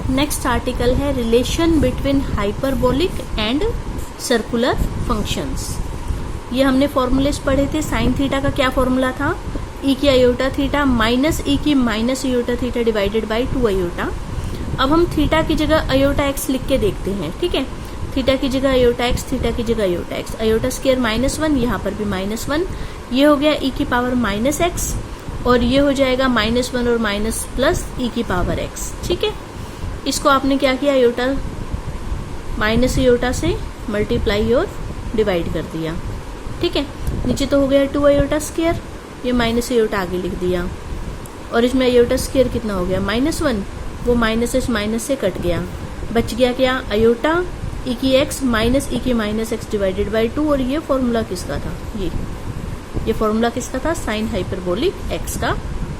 Next article है relation between hyperbolic and circular functions. ये हमने फॉर्मूलेस पढ़े थे। साइन थीटा का क्या फॉर्मूला था, ई की आयोटा थीटा माइनस ई की minus iota theta divided by 2 iota. अब हम थीटा की जगह आयोटा एक्स लिख के देखते हैं, ठीक है। थीटा की जगह आयोटा एक्स, थीटा की जगह आयोटा एक्स, आयोटा स्क्वायर -1, यहाँ पर भी -1, ये हो गया ई की पावर -x और ये हो जाएगा -1 और माइनस प्लस ई की पावर x, ठीक है। इसको आपने क्या किया, आयोटा माइनस आयोटा से मल्टीप्लाई और डिवाइड कर दिया, ठीक है। नीचे तो हो गया 2 आयोटा स्क्वायर, ये माइनस आयोटा आगे लिख दिया और इसमें आयोटा स्क्वायर कितना हो गया -1, वो माइनस से कट गया, बच गया क्या, आयोटा ई की एक्स माइनस ई की माइनस एक्स डिवाइडेड बाई 2। और ये फॉर्मूला किसका था, ये फॉर्मूला किसका था, साइन हाइपरबोलिक एक्स का,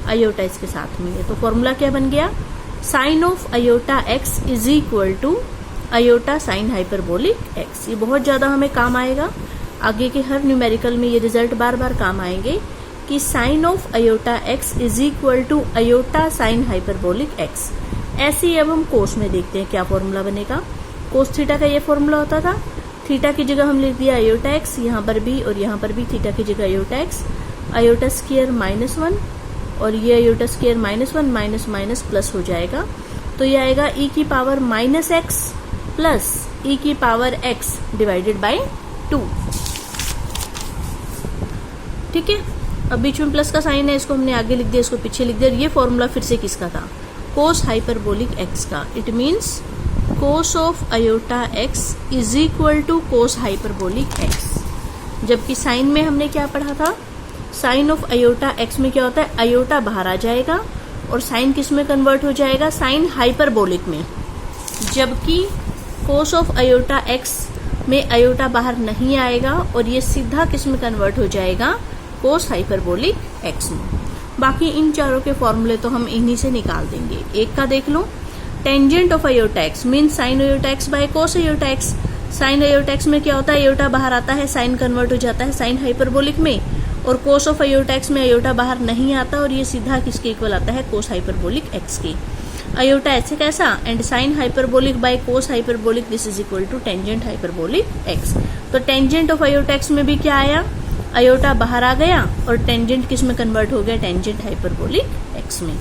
आयोटा इसके साथ में है। तो फॉर्मूला क्या बन गया, sine of iota x is equal to iota sine hyperbolic x. ये बहुत ज्यादा हमें काम आएगा आगे के हर न्यूमेरिकल में, ये रिजल्ट बार बार काम आएंगे कि sine of iota x is equal to iota sine hyperbolic x. ऐसे ही अब हम कोस में देखते हैं क्या फॉर्मूला बनेगा। कोस थीटा का ये फॉर्मूला होता था, थीटा की जगह हम लिख दिया आयोटा एक्स, यहाँ पर भी और यहाँ पर भी थीटा की जगह आयोटा एक्स, आयोटा स्क्वायर -1 और ये iota square -1 minus minus plus हो जाएगा, तो ये आएगा ई की पावर -x प्लस ई की पावर x डिवाइडेड बाई 2, ठीक है। अब बीच में प्लस का साइन है, इसको हमने आगे लिख दिया, इसको पीछे लिख दिया। ये फॉर्मूला फिर से किसका था, कोस हाइपरबोलिक एक्स का। It means cos of iota x is equal to cos hyperbolic x. जबकि साइन में हमने क्या पढ़ा था, साइन ऑफ आयोटा एक्स में क्या होता है, आयोटा बाहर आ जाएगा और साइन किस में कन्वर्ट हो जाएगा, साइन हाइपरबोलिक में। जबकि कोस ऑफ आयोटा एक्स में आयोटा बाहर नहीं आएगा और ये सीधा किस में कन्वर्ट हो जाएगा, कोस हाइपरबोलिक एक्स में। बाकी इन चारों के फॉर्मूले तो हम इन्हीं से निकाल देंगे। एक का देख लो, tangent of iota X mean sine iota X by cos iota X. Sine iota x में क्या होता है, आयोटा बाहर आता है, साइन कन्वर्ट हो जाता है साइन हाइपरबोलिक में, और कोस ऑफ आयोटा एक्स में आयोटा बाहर नहीं आता और ये सीधा किसके इक्वल आता है, कोस हाइपरबोलिक एक्स के। आयोटा ऐसे कैसा, and sine hyperbolic by cos hyperbolic this is equal to tangent hyperbolic x. तो टेंजेंट ऑफ आयोटा एक्स में भी क्या आया, आयोटा बाहर आ गया और टेंजेंट किस में कन्वर्ट हो गया, टेंजेंट हाइपरबोलिक एक्स में।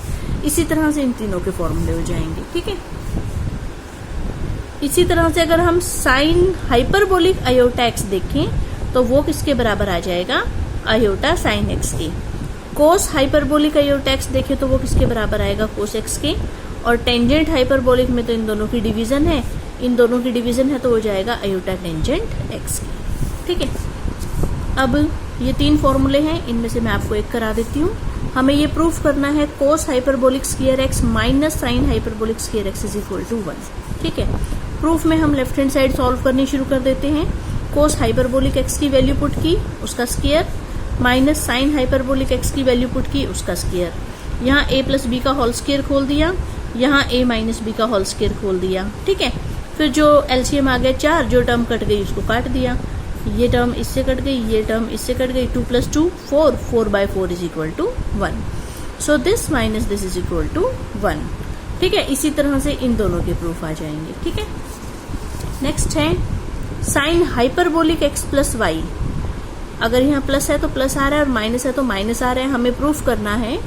इसी तरह से इन तीनों के फॉर्मूले हो जाएंगे, ठीक है। इसी तरह से अगर हम साइन हाइपरबोलिक आयोटा एक्स देखें तो वो किसके बराबर आ जाएगा, आयोटा साइन एक्स के। कोस हाइपरबोलिक आयोटा एक्स देखें तो वो किसके बराबर आएगा, कोस एक्स के। और टेंजेंट हाइपरबोलिक में तो इन दोनों की डिवीजन है, इन दोनों की डिवीजन है तो हो जाएगा आयोटा टेंजेंट एक्स के, ठीक है। अब ये 3 फॉर्मूले हैं, इनमें से मैं आपको एक करा देती हूँ। हमें ये प्रूफ करना है cos hyperbolic square X minus sine hyperbolic square X is equal to 1, ठीक है। प्रूफ में हम लेफ्ट हैंड साइड सॉल्व करनी शुरू कर देते हैं। कोस हाइपरबोलिक एक्स की वैल्यू पुट की, उसका square, minus sine hyperbolic x की वैल्यू पुट की, उसका स्क्वायर। यहाँ a प्लस बी का होल स्क्वायर खोल दिया, यहाँ a माइनस बी का होल स्क्वायर खोल दिया, ठीक है। फिर जो एलसीएम आ गया 4, जो टर्म कट गई उसको काट दिया, ये टर्म इससे कट गई, ये टर्म इससे कट गई, 2 + 2 4, 4/4 is equal to 1। So this minus this is equal to 1, ठीक है। इसी तरह से इन दोनों के प्रूफ आ जाएंगे, ठीक है। नेक्स्ट है sine hyperbolic x plus y. अगर यहाँ प्लस है तो प्लस आ रहा है और माइनस है तो माइनस आ रहा है। हमें प्रूफ करना है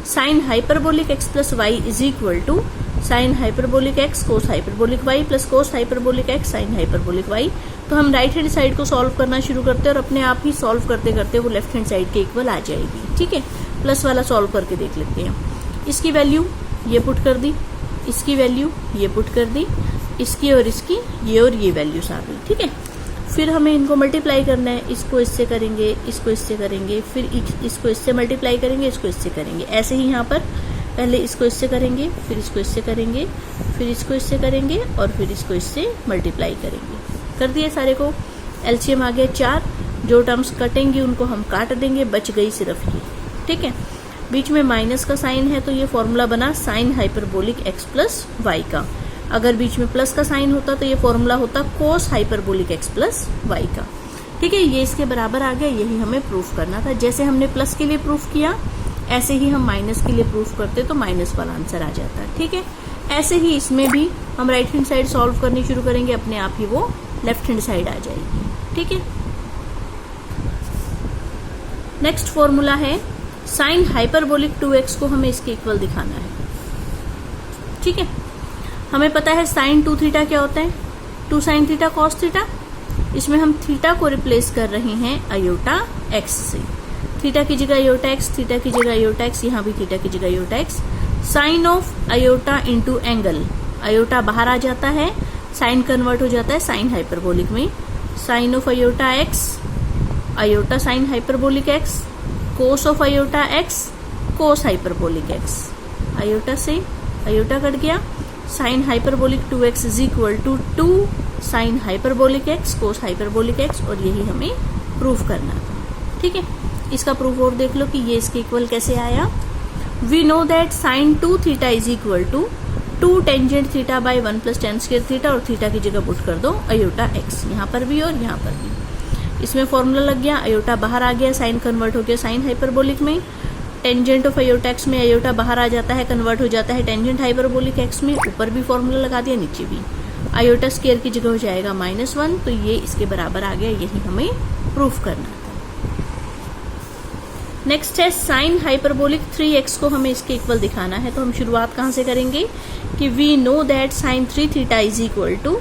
sine hyperbolic x plus y is equal to sine hyperbolic x cos hyperbolic y plus cos hyperbolic x sine hyperbolic y. तो हम राइट हैंड साइड को सॉल्व करना शुरू करते हैं और अपने आप ही सॉल्व करते करते वो लेफ्ट हैंड साइड के इक्वल आ जाएगी, ठीक है। प्लस वाला सॉल्व करके देख लेते हैं। इसकी वैल्यू ये पुट कर दी, इसकी वैल्यू ये पुट कर दी, इसकी और इसकी ये और ये वैल्यूज आ गई, ठीक है। फिर हमें इनको मल्टीप्लाई करना है, इसको इससे करेंगे, इसको इससे करेंगे, फिर इसको इससे मल्टीप्लाई करेंगे, इसको इससे करेंगे। ऐसे ही यहाँ पर पहले इसको इससे करेंगे, फिर इसको इससे करेंगे, फिर इसको इससे करेंगे और फिर इसको इससे मल्टीप्लाई करेंगे। कर दिए सारे को, एलसीएम आ गया 4, जो टर्म्स कटेंगे उनको हम काट देंगे, बच गई सिर्फ ये, ठीक है। बीच में माइनस का साइन है तो ये फॉर्मूला बना sine hyperbolic x plus y का। अगर बीच में प्लस का साइन होता तो ये फॉर्मूला होता कोस हाइपरबोलिक एक्स प्लस वाई का, ठीक है। ये इसके बराबर आ गया, यही हमें प्रूफ करना था। जैसे हमने प्लस के लिए प्रूफ किया ऐसे ही हम माइनस के लिए प्रूफ करते तो माइनस वाला आंसर आ जाता है, ठीक है। ऐसे ही इसमें भी हम राइट हैंड साइड सॉल्व करनी शुरू करेंगे, अपने आप ही वो लेफ्ट हैंड साइड आ जाएगी। ठीक है, नेक्स्ट फॉर्मूला है साइन हाइपरबोलिक 2x को हमें इसके इक्वल दिखाना है। ठीक है, हमें पता है साइन 2 थीटा क्या होता है, 2 साइन थीटा कॉस थीटा। इसमें हम थीटा को रिप्लेस कर रहे हैं अयोटा x से। थीटा की जगह अयोटा x, थीटा की जगह अयोटा x, यहाँ भी थीटा की जगह iota x। Sine of iota into angle, iota बाहर आ जाता है, साइन कन्वर्ट हो जाता है साइन हाइपरबोलिक में। Sine of iota x, iota sine hyperbolic x, cos of iota x, cos hyperbolic x। Iota से अयोटा कट गया, sine hyperbolic 2x is equal to 2 sine hyperbolic x cos hyperbolic x, और यही हमें proof करना था। ठीक है, इसका प्रूफ और देख लो कि ये इसके इक्वल कैसे आया। We know that sine 2 theta is equal to 2 tangent theta by 1 plus tan square theta, और थीटा की जगह पुट कर दो अयोटा x, यहाँ पर भी और यहाँ पर भी। इसमें फॉर्मूला लग गया, अयोटा बाहर आ गया, साइन कन्वर्ट हो गया साइन हाइपरबोलिक में। टेंजेंट ऑफ अयोटा x में अयोटा बाहर आ जाता है, कन्वर्ट हो जाता है टेंजेंट हाइपरबोलिक x में। ऊपर भी फॉर्मूला लगा दिया, नीचे भी। अयोटा स्क्वायर की जगह हो जाएगा -1, तो ये इसके बराबर आ गया, यही हमें प्रूफ करना था। नेक्स्ट है साइन हाइपरबोलिक 3x को हमें इसके इक्वल दिखाना है। तो हम शुरुआत कहाँ से करेंगे कि we know that sine 3 theta is equal to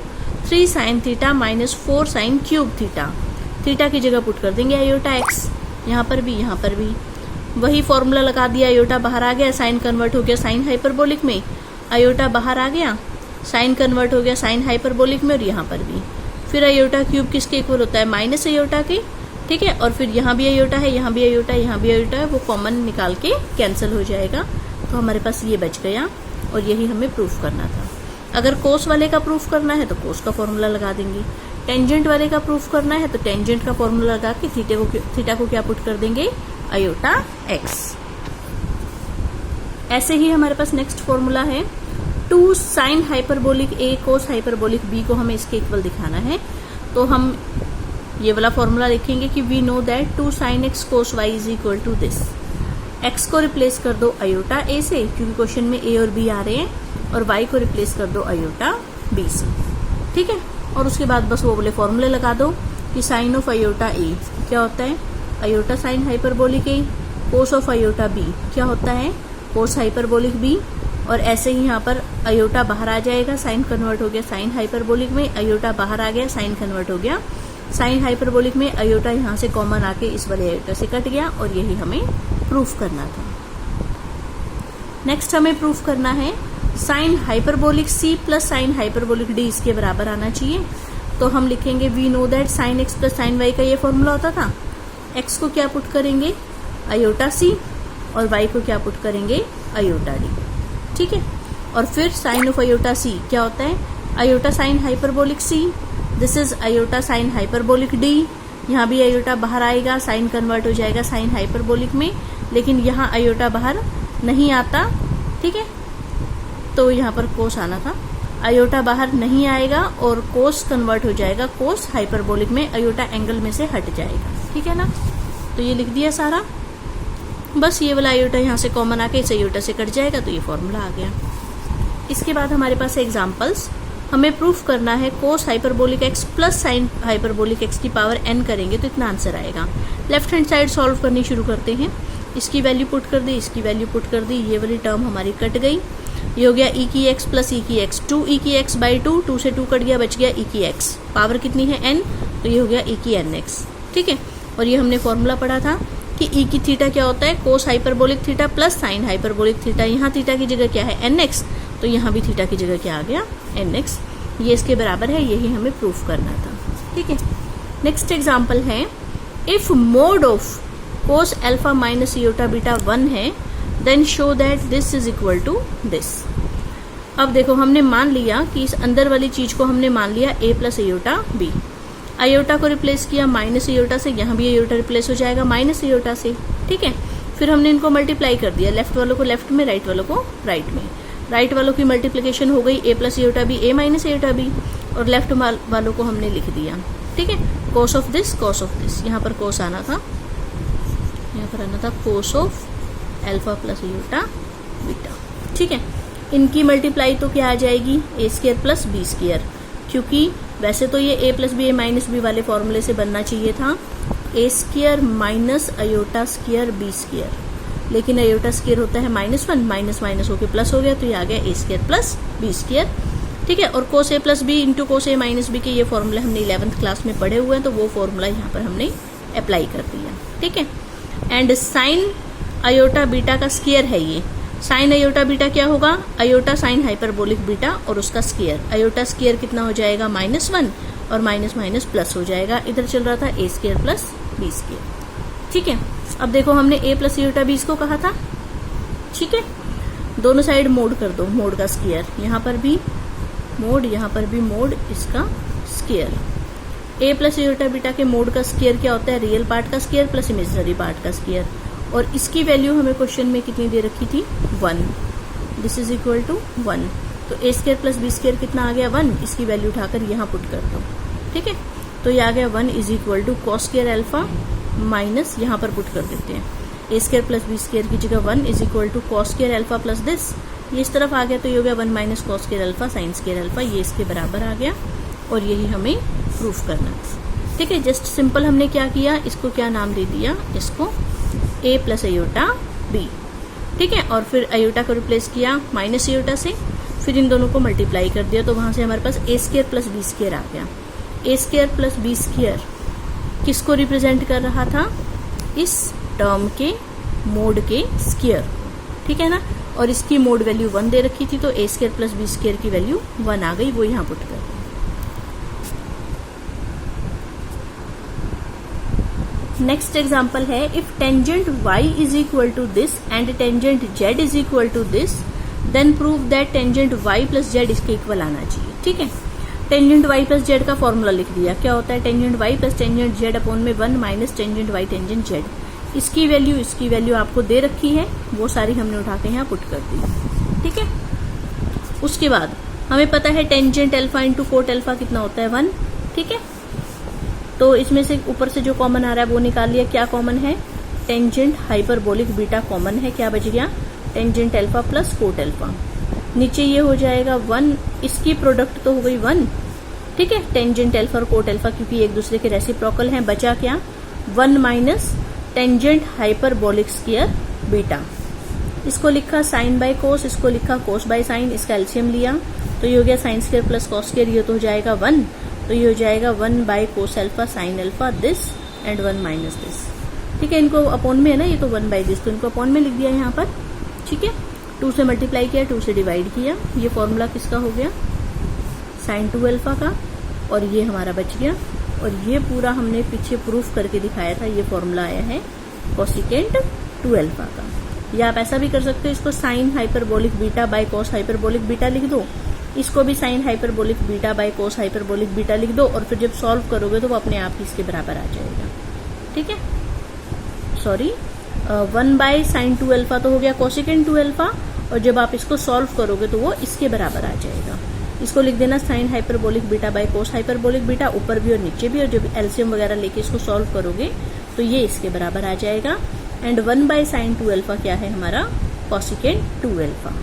3 sine theta minus 4 sine cube theta. Theta की जगह पुट कर देंगे अयोटा x, यहाँ पर भी यहाँ पर भी वही फॉर्मूला लगा दिया। अयोटा बाहर आ गया, साइन कन्वर्ट हो गया साइन हाइपरबोलिक में। अयोटा बाहर आ गया, साइन कन्वर्ट हो गया साइन हाइपरबोलिक में, और यहाँ पर भी। फिर अयोटा क्यूब किसके इक्वल होता है, माइनस अयोटा के। ठीक है, और फिर यहाँ भी अयोटा है, यहाँ भी अयोटा है, यहाँ भी अयोटा है, वो कॉमन निकाल के कैंसिल हो जाएगा। तो हमारे पास ये बच गया, और यही हमें प्रूफ करना था। अगर कोस वाले का प्रूफ करना है तो कोस का फॉर्मूला लगा देंगे, टेंजेंट वाले का प्रूफ करना है तो टेंजेंट का फॉर्मूला लगा के थीटा को क्या पुट कर देंगे, अयोटा x। ऐसे ही हमारे पास नेक्स्ट फॉर्मूला है 2 sine hyperbolic a cos hyperbolic b को हमें इसके इक्वल दिखाना है। तो हम ये वाला फॉर्मूला लिखेंगे कि we know that 2 sine x cos y is equal to this. x को रिप्लेस कर दो अयोटा a से, क्योंकि क्वेश्चन में a और b आ रहे हैं, और y को रिप्लेस कर दो अयोटा b से। ठीक है, और उसके बाद बस वो वाले फॉर्मूले लगा दो कि साइन ऑफ अयोटा a क्या होता है, iota sine hyperbolic a, cos of iota b क्या होता है, कोस हाइपरबोलिक b। और ऐसे ही यहाँ पर अयोटा बाहर आ जाएगा, साइन कन्वर्ट हो गया साइन हाइपरबोलिक में। अयोटा बाहर आ गया, साइन कन्वर्ट हो गया साइन हाइपरबोलिक में। अयोटा यहाँ से कॉमन आके इस वाले अयोटा से कट गया, और यही हमें प्रूफ करना था। नेक्स्ट हमें प्रूफ करना है sine hyperbolic c plus sine hyperbolic d इसके बराबर आना चाहिए। तो हम लिखेंगे we know that sine x plus sine y का ये फॉर्मूला होता था। x को क्या पुट करेंगे, अयोटा c, और y को क्या पुट करेंगे, अयोटा d। ठीक है, और फिर साइन ऑफ अयोटा c क्या होता है, iota sine hyperbolic c, this is aorta sine hyperbolic d। यहाँ भी अयोटा बाहर आएगा, साइन कन्वर्ट हो जाएगा साइन हाइपरबोलिक में, लेकिन यहाँ अयोटा बाहर नहीं आता। ठीक है, तो यहाँ पर कोस आना था, अयोटा बाहर नहीं आएगा और कोस कन्वर्ट हो जाएगा कोस हाइपरबोलिक में, अयोटा एंगल में से हट जाएगा। ठीक है ना, तो ये लिख दिया सारा। बस ये वाला अयोटा यहाँ से कॉमन आके इस अयोटा से कट जाएगा, तो ये फॉर्मूला आ गया। इसके बाद हमारे पास एग्जांपल्स, हमें प्रूफ करना है cos hyperbolic x plus sine hyperbolic x की पावर n करेंगे तो इतना आंसर आएगा। लेफ्ट हैंड साइड सॉल्व करनी शुरू करते हैं। इसकी वैल्यू पुट कर दी, इसकी वैल्यू पुट कर दी, ये वाली टर्म हमारी कट गई। ये हो गया e की x प्लस e की x, 2 e की x बाई 2, 2 से 2 कट गया, बच गया e की x। पावर कितनी है n, तो ये हो गया e की nx। ठीक है, और ये हमने फॉर्मूला पढ़ा था कि e की थीटा क्या होता है, cos hyperbolic theta plus sine hyperbolic theta. यहाँ थीटा की जगह क्या है, nx, तो यहाँ भी थीटा की जगह क्या आ गया, nx। ये इसके बराबर है, यही हमें प्रूफ करना था। ठीक है, नेक्स्ट एग्जाम्पल है, if mod of cos alpha minus iota beta 1 है, then show that this is equal to this. अब देखो, हमने मान लिया कि इस अंदर वाली चीज को हमने मान लिया a plus iota b। Aorta को रिप्लेस किया माइनस इयोटा से, यहाँ भी अयोटा रिप्लेस हो जाएगा माइनस इयोटा से। ठीक है, फिर हमने इनको मल्टीप्लाई कर दिया, लेफ्ट वालों को लेफ्ट में, राइट वालों को राइट में। राइट वालों की मल्टीप्लिकेशन हो गई a plus iota b, a minus iota b, और लेफ्ट वालों को हमने लिख दिया। ठीक है, cos of this, cos of this, यहाँ पर कोस आना था, यहाँ पर आना था cos of alpha plus iota beta. ठीक है, इनकी मल्टीप्लाई तो क्या आ जाएगी, A square plus B square, क्योंकि वैसे तो ये A plus B A minus B वाले फॉर्मूले से बनना चाहिए था, ए square minus iota square B square, लेकिन अयोटा स्क्वायर होता है -1, माइनस माइनस होकर प्लस हो गया, तो ये आ गया ए स्क्वायर प्लस बी स्क्वायर। ठीक है, और कोस ए प्लस बी इंटू कोस ए माइनस बी के ये फॉर्मूला हमने 11th क्लास में पढ़े हुए हैं, तो वो फॉर्मूला यहाँ पर हमने अप्लाई कर दिया। ठीक है, एंड साइन अयोटा बीटा का स्क्वायर है ये, साइन अयोटा बीटा क्या होगा, अयोटा साइन हाइपरबोलिक बीटा और उसका स्क्वायर, अयोटा स्क्वायर कितना हो जाएगा -1 और माइनस माइनस प्लस हो जाएगा, इधर चल रहा था ए स्क्वायर प्लस बी स्क्वायर। ठीक है, अब देखो हमने ए प्लस अयोटा बी इसको कहा था। ठीक है, दोनों साइड मोड कर दो, मोड का स्क्वायर, यहाँ पर भी मोड, यहाँ पर भी मोड, इसका स्क्वायर। ए प्लस अयोटा बीटा के मोड का स्क्वायर क्या होता है, रियल पार्ट का स्क्वायर प्लस इमेजिनरी पार्ट का स्क्वायर, और इसकी वैल्यू हमें क्वेश्चन में कितनी दे रखी थी, 1, दिस इज इक्वल टू 1, तो a square plus B square कितना आ गया, 1, इसकी वैल्यू उठाकर यहाँ पुट कर दो। ठीक है, तो ये आ गया 1 is equal to cos square alpha minus, यहाँ पर पुट कर देते हैं, a square plus B square की जगह 1 is equal to cos square alpha plus this, ये इस तरफ आ गया तो ये हो गया 1 minus cos square alpha sine square alpha, ये इसके बराबर आ गया, और यही हमें प्रूफ करना है। ठीक है, जस्ट सिंपल हमने क्या किया, इसको क्या नाम दे दिया, इसको ए प्लस अयोटा बी। ठीक है, और फिर अयोटा को रिप्लेस किया माइनस अयोटा से, फिर इन दोनों को मल्टीप्लाई कर दिया, तो वहां से हमारे पास ए स्क्वायर प्लस बी स्क्वायर आ गया। ए स्क्वायर प्लस बी स्क्वायर किसको रिप्रेजेंट कर रहा था, इस टर्म के मोड के स्क्वायर। ठीक है ना, और इसकी मोड वैल्यू 1 दे रखी थी, तो a square plus B square की वैल्यू 1 आ गई, वो यहाँ पुट कर दी। नेक्स्ट एग्जाम्पल है, if tangent y is equal to this and tangent z is equal to this, then prove that tangent y plus z इसके इक्वल आना चाहिए। ठीक है, टेंजेंट y प्लस z का फॉर्मूला लिख दिया, क्या होता है, tangent y plus tangent z अपॉन में 1 minus tangent y tangent z, इसकी वैल्यू आपको दे रखी है, वो सारी हमने उठा के यहाँ पुट कर दी। ठीक है, उसके बाद हमें पता है tangent alpha into coat alpha कितना होता है, 1। ठीक है, तो इसमें से ऊपर से जो कॉमन आ रहा है वो निकाल लिया, क्या कॉमन है, टेंजेंट हाइपरबोलिक बीटा कॉमन है, क्या बच गया, tangent alpha plus coat alpha, नीचे ये हो जाएगा 1, इसकी प्रोडक्ट तो हो गई 1। ठीक है, टेंजेंट अल्फा और कोट अल्फा क्योंकि एक दूसरे के रेसिप्रोकल हैं, बचा क्या, 1 minus tangent hyperbolic square beta, इसको लिखा साइन बाय कोस, इसको लिखा कोस बाय साइन, इसका एलसीएम लिया, तो ये हो गया sine square plus cos square, ये तो हो जाएगा 1, तो ये हो जाएगा 1 by cos alpha sine alpha this and 1 minus this. ठीक है, इनको अपॉन में है ना, ये तो 1 बाय दिस, तो इनको अपॉन में लिख दिया यहाँ पर। ठीक है, 2 से मल्टीप्लाई किया, 2 से डिवाइड किया, ये फॉर्मूला किसका हो गया, साइन 2 अल्फा का, और ये हमारा बच गया, और ये पूरा हमने पीछे प्रूफ करके दिखाया था, ये फॉर्मूला आया है कोसिकेंट 2 अल्फा का। या आप ऐसा भी कर सकते हो, इसको sine hyperbolic beta by cos hyperbolic beta लिख दो, इसको भी sine hyperbolic beta by cos hyperbolic beta लिख दो, और फिर जब सॉल्व करोगे तो वो अपने आप ही इसके बराबर आ जाएगा। ठीक है, सॉरी 1 बाय साइन 2 अल्फा तो हो गया कोसिकेंट 2 अल्फा, और जब आप इसको सॉल्व करोगे तो वो इसके बराबर आ जाएगा। इसको लिख देना sine hyperbolic beta by cos hyperbolic beta, ऊपर भी और नीचे भी, और जब एलसीएम वगैरह लेके इसको सॉल्व करोगे तो ये इसके बराबर आ जाएगा। एंड 1 बाय साइन 2 अल्फा क्या है हमारा, कोसिकेंट 2 अल्फा।